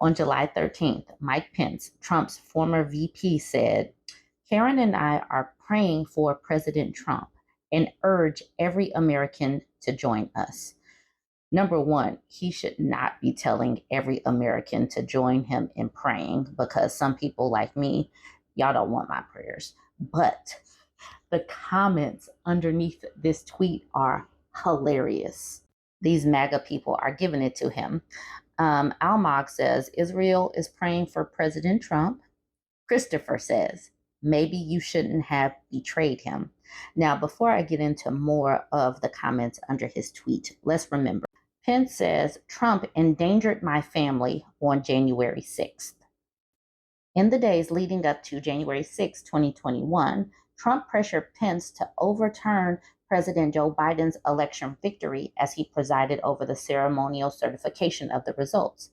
On July 13th, Mike Pence, Trump's former VP, said, Karen and I are praying for President Trump and urge every American to join us. Number one, he should not be telling every American to join him in praying because some people like me, y'all don't want my prayers. But the comments underneath this tweet are hilarious. These MAGA people are giving it to him. Almog says, Israel is praying for President Trump. Christopher says, maybe you shouldn't have betrayed him. Now, before I get into more of the comments under his tweet, let's remember, Pence says, Trump endangered my family on January 6th. In the days leading up to January 6, 2021, Trump pressured Pence to overturn President Joe Biden's election victory as he presided over the ceremonial certification of the results.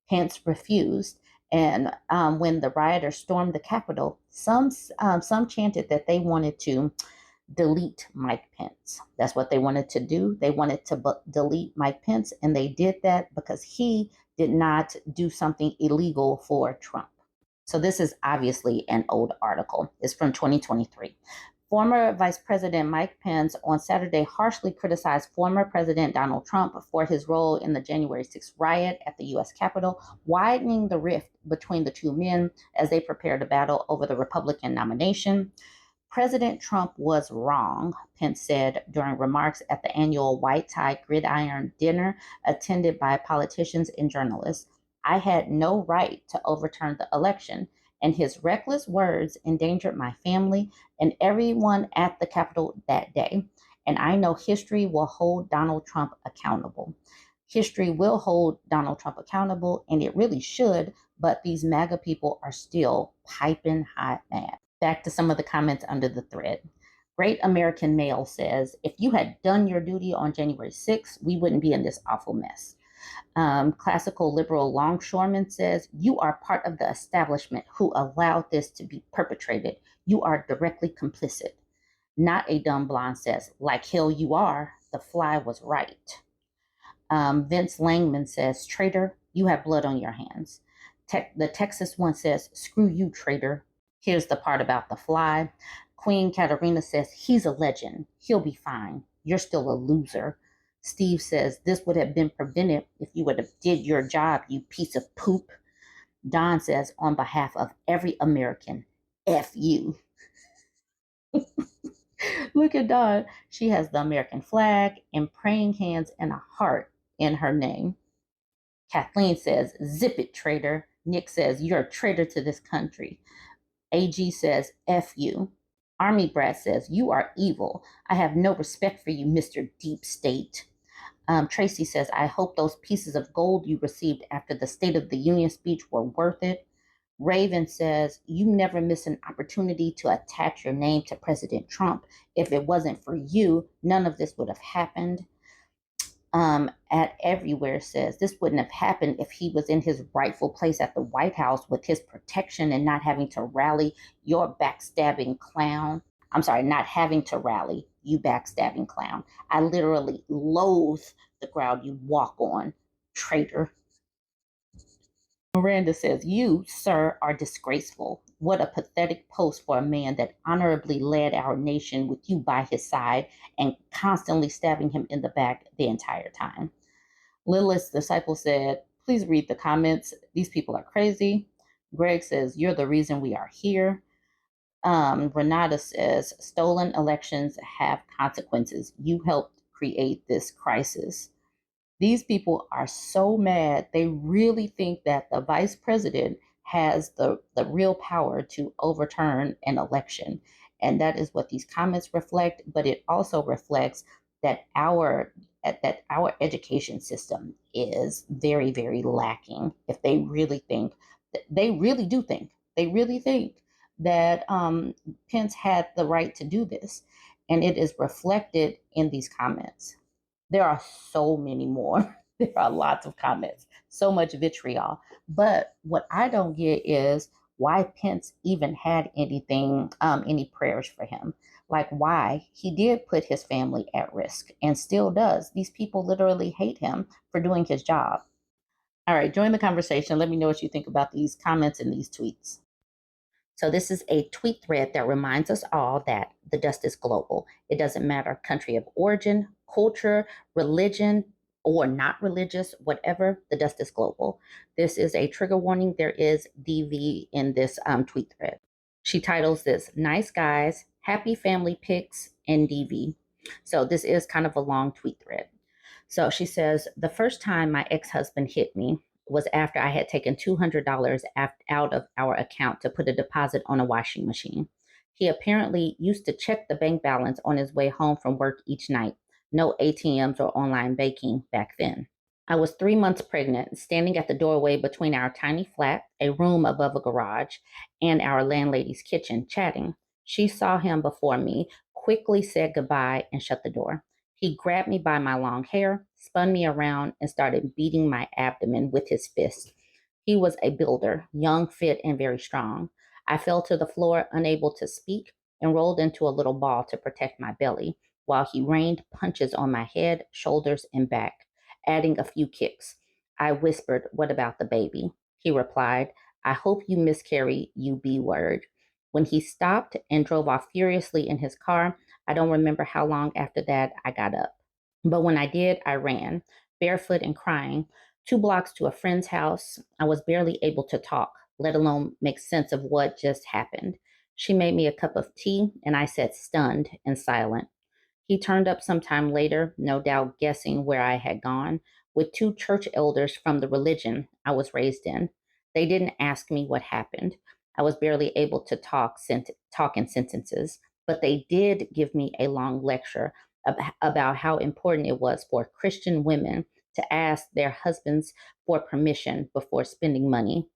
Pence refused, and when the rioters stormed the Capitol, some chanted that they wanted to delete Mike Pence. That's what they wanted to do. They wanted to delete Mike Pence, and they did that because he did not do something illegal for Trump. So this is obviously an old article. It's from 2023. Former Vice President Mike Pence on Saturday harshly criticized former President Donald Trump for his role in the January 6th riot at the U.S. Capitol, widening the rift between the two men as they prepared a battle over the Republican nomination. President Trump was wrong, Pence said during remarks at the annual White Tie Gridiron dinner attended by politicians and journalists. I had no right to overturn the election, and his reckless words endangered my family and everyone at the Capitol that day. And I know history will hold Donald Trump accountable. History will hold Donald Trump accountable, and it really should, but these MAGA people are still piping hot mad. Back to some of the comments under the thread. Great American Male says, if you had done your duty on January 6th, we wouldn't be in this awful mess. Classical liberal longshoreman says, you are part of the establishment who allowed this to be perpetrated. You are directly complicit. Not a dumb blonde says, like hell you are. The fly was right. Vince Langman says, traitor, you have blood on your hands. The Texas one says, screw you, traitor. Here's the part about the fly. Queen Katerina says, he's a legend. He'll be fine. You're still a loser. Steve says, this would have been prevented if you would have did your job, you piece of poop. Don says, on behalf of every American, F you. Look at Dawn. She has the American flag and praying hands and a heart in her name. Kathleen says, zip it, traitor. Nick says, you're a traitor to this country. AG says, F you. Army Brat says, you are evil. I have no respect for you, Mr. Deep State. Tracy says, I hope those pieces of gold you received after the State of the Union speech were worth it. Raven says, you never miss an opportunity to attach your name to President Trump. If it wasn't for you, none of this would have happened. At Everywhere says, this wouldn't have happened if he was in his rightful place at the White House with his protection and not having to rally your backstabbing clown. I'm sorry, not having to rally, you backstabbing clown. I literally loathe the ground you walk on, traitor. Miranda says, you, sir, are disgraceful. What a pathetic post for a man that honorably led our nation with you by his side and constantly stabbing him in the back the entire time. Lilith's disciple said, please read the comments. These people are crazy. Greg says, you're the reason we are here. Renata says, stolen elections have consequences. You helped create this crisis. These people are so mad. They really think that the vice president has the real power to overturn an election. And that is what these comments reflect. But it also reflects that our education system is very, very lacking. If they really think, they really do think, they really think that Pence had the right to do this. And it is reflected in these comments. There are so many more. There are lots of comments, so much vitriol. But what I don't get is why Pence even had anything, any prayers for him. Like why he did put his family at risk and still does. These people literally hate him for doing his job. All right, join the conversation. Let me know what you think about these comments and these tweets. So, this is a tweet thread that reminds us all that the dust is global. It doesn't matter country of origin, culture, religion, or not religious, whatever, the dust is global. This is a trigger warning. There is DV in this tweet thread. She titles this Nice Guys, Happy Family Pics, and DV. So, this is kind of a long tweet thread. So she says, the first time my ex husband hit me was after I had taken $200 out of our account to put a deposit on a washing machine. He apparently used to check the bank balance on his way home from work each night. No ATMs or online banking back then. I was 3 months pregnant, standing at the doorway between our tiny flat, a room above a garage, and our landlady's kitchen, chatting. She saw him before me, quickly said goodbye, and shut the door. He grabbed me by my long hair, spun me around, and started beating my abdomen with his fist. He was a builder, young, fit, and very strong. I fell to the floor, unable to speak, and rolled into a little ball to protect my belly, while he rained punches on my head, shoulders, and back, adding a few kicks. I whispered, "What about the baby?" He replied, "I hope you miscarry, you B word." When he stopped and drove off furiously in his car, I don't remember how long after that I got up. But when I did, I ran, barefoot and crying, 2 blocks to a friend's house. I was barely able to talk, let alone make sense of what just happened. She made me a cup of tea, and I sat stunned and silent. He turned up sometime later, no doubt guessing where I had gone, with 2 church elders from the religion I was raised in. They didn't ask me what happened. I was barely able to talk in sentences, but they did give me a long lecture about how important it was for Christian women to ask their husbands for permission before spending money.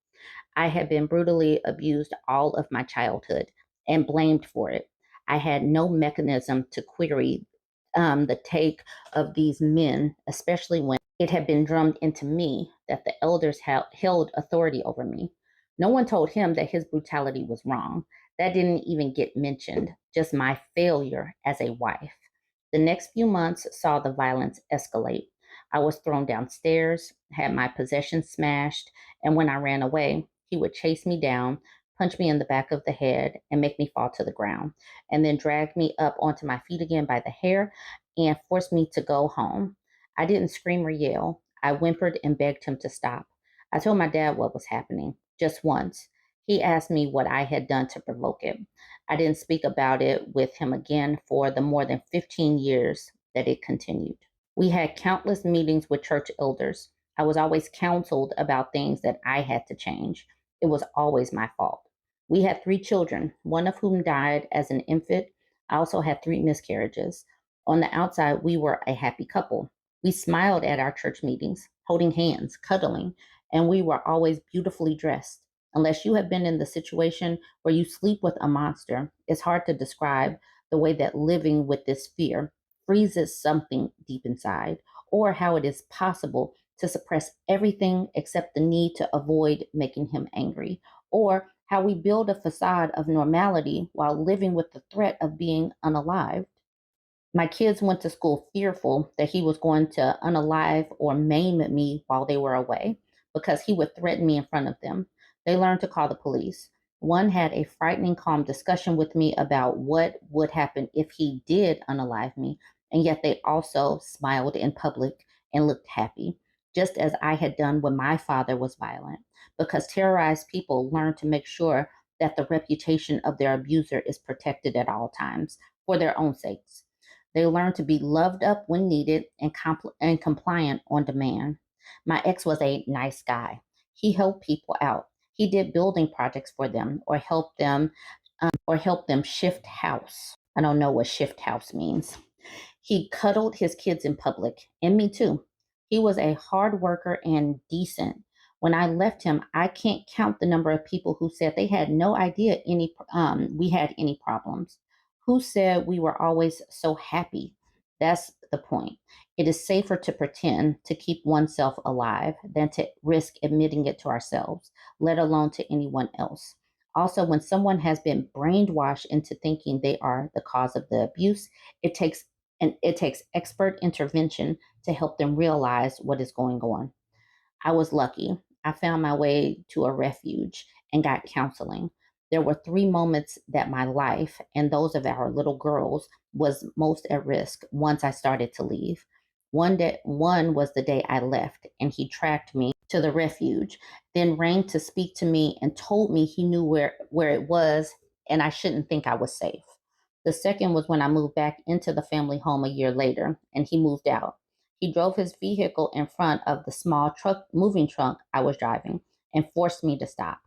I had been brutally abused all of my childhood and blamed for it. I had no mechanism to query the take of these men, especially when it had been drummed into me that the elders held authority over me. No one told him that his brutality was wrong. That didn't even get mentioned, just my failure as a wife. The next few months saw the violence escalate. I was thrown downstairs, had my possessions smashed, and when I ran away, he would chase me down, punch me in the back of the head, and make me fall to the ground, and then drag me up onto my feet again by the hair and force me to go home. I didn't scream or yell. I whimpered and begged him to stop. I told my dad what was happening, just once. He asked me what I had done to provoke it. I didn't speak about it with him again for the more than 15 years that it continued. We had countless meetings with church elders. I was always counseled about things that I had to change. It was always my fault. We had 3 children, one of whom died as an infant. I also had 3 miscarriages. On the outside, we were a happy couple. We smiled at our church meetings, holding hands, cuddling, and we were always beautifully dressed. Unless you have been in the situation where you sleep with a monster, it's hard to describe the way that living with this fear freezes something deep inside, or how it is possible to suppress everything except the need to avoid making him angry, or how we build a facade of normality while living with the threat of being unalived. My kids went to school fearful that he was going to unalive or maim me while they were away because he would threaten me in front of them. They learned to call the police. One had a frightening, calm discussion with me about what would happen if he did unalive me, and yet they also smiled in public and looked happy, just as I had done when my father was violent, because terrorized people learn to make sure that the reputation of their abuser is protected at all times for their own sakes. They learn to be loved up when needed and compliant on demand. My ex was a nice guy. He helped people out. He did building projects for them or helped them shift house. I don't know what shift house means. He cuddled his kids in public, and me too. He was a hard worker and decent. When I left him, I can't count the number of people who said they had no idea we had any problems. Who said we were always so happy? That's the point. It is safer to pretend to keep oneself alive than to risk admitting it to ourselves, let alone to anyone else. Also, when someone has been brainwashed into thinking they are the cause of the abuse, it takes it takes expert intervention to help them realize what is going on. I was lucky. I found my way to a refuge and got counseling. There were 3 moments that my life and those of our little girls was most at risk once I started to leave. One was the day I left and he tracked me to the refuge, then rang to speak to me and told me he knew where it was and I shouldn't think I was safe. The second was when I moved back into the family home a year later and he moved out. He drove his vehicle in front of the small moving trunk I was driving and forced me to stop.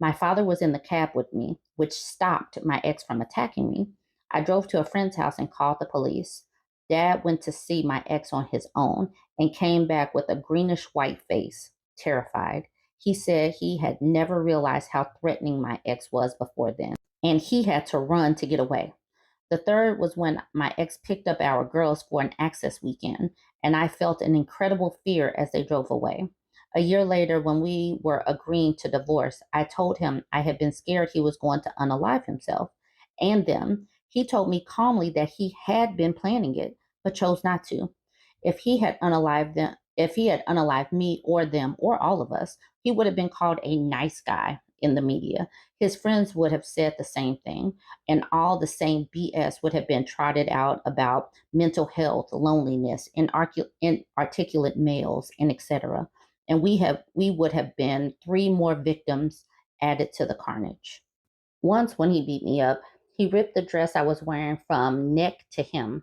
My father was in the cab with me, which stopped my ex from attacking me. I drove to a friend's house and called the police. Dad went to see my ex on his own and came back with a greenish white face, terrified. He said he had never realized how threatening my ex was before then, and he had to run to get away. The third was when my ex picked up our girls for an access weekend, and I felt an incredible fear as they drove away. A year later, when we were agreeing to divorce, I told him I had been scared he was going to unalive himself and them. He told me calmly that he had been planning it, but chose not to. If he had unalived me or them or all of us, he would have been called a nice guy in the media. His friends would have said the same thing, and all the same BS would have been trotted out about mental health, loneliness, inarticulate males, and etc. And we would have been 3 more victims added to the carnage. Once, when he beat me up, he ripped the dress I was wearing from neck to hem.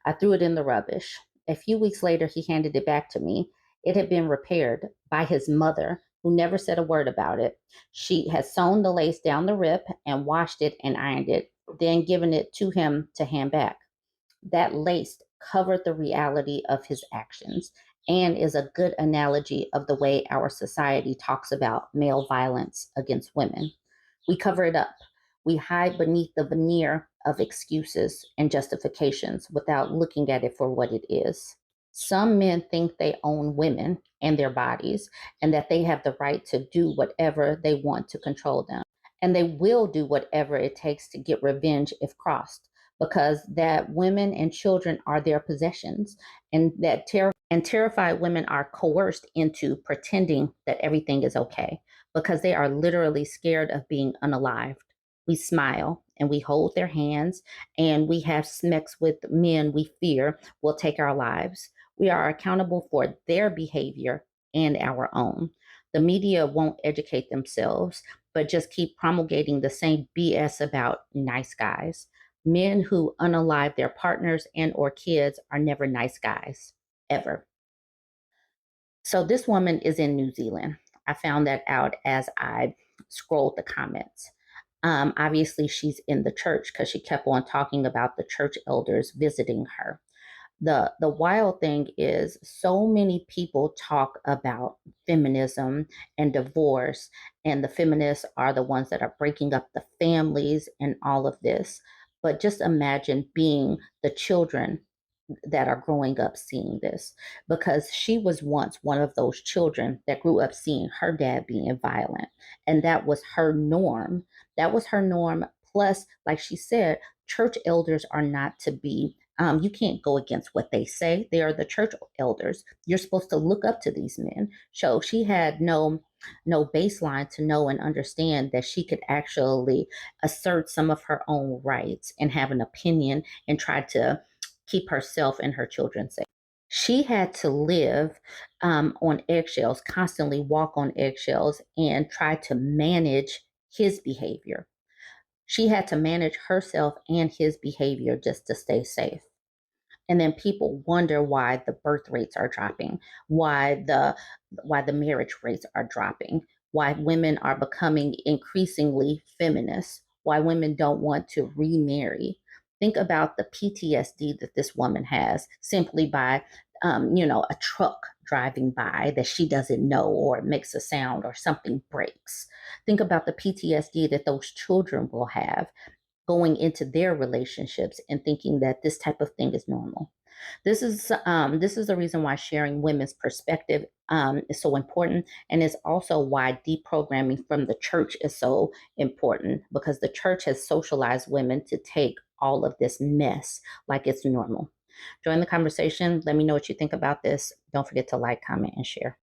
I threw it in the rubbish. A few weeks later, he handed it back to me. It had been repaired by his mother, who never said a word about it. She had sewn the lace down the rip and washed it and ironed it, then given it to him to hand back. That lace covered the reality of his actions and is a good analogy of the way our society talks about male violence against women. We cover it up. We hide beneath the veneer of excuses and justifications without looking at it for what it is. Some men think they own women and their bodies and that they have the right to do whatever they want to control them. And they will do whatever it takes to get revenge if crossed, because that women and children are their possessions, and that terrified women are coerced into pretending that everything is okay because they are literally scared of being unalived. We smile and we hold their hands and we have sex with men we fear will take our lives. We are accountable for their behavior and our own. The media won't educate themselves, but just keep promulgating the same BS about nice guys. Men who unalive their partners and or kids are never nice guys, ever. So this woman is in New Zealand. I found that out as I scrolled the comments. Obviously, she's in the church because she kept on talking about the church elders visiting her. The wild thing is so many people talk about feminism and divorce, and the feminists are the ones that are breaking up the families and all of this. But just imagine being the children that are growing up seeing this, because she was once one of those children that grew up seeing her dad being violent, and that was her norm. That was her norm. Plus, like she said, church elders are not to be you can't go against what they say. They are the church elders. You're supposed to look up to these men. So she had no baseline to know and understand that she could actually assert some of her own rights and have an opinion and try to keep herself and her children safe. She had to live on eggshells, constantly walk on eggshells, and try to manage his behavior. She had to manage herself and his behavior just to stay safe. And then people wonder why the birth rates are dropping, why the marriage rates are dropping, why women are becoming increasingly feminist, why women don't want to remarry. Think about the PTSD that this woman has simply by a truck driving by that she doesn't know, or it makes a sound, or something breaks. Think about the PTSD that those children will have going into their relationships and thinking that this type of thing is normal. This is the reason why sharing women's perspective is so important, and is also why deprogramming from the church is so important, because the church has socialized women to take all of this mess like it's normal. Join the conversation. Let me know what you think about this. Don't forget to like, comment, and share.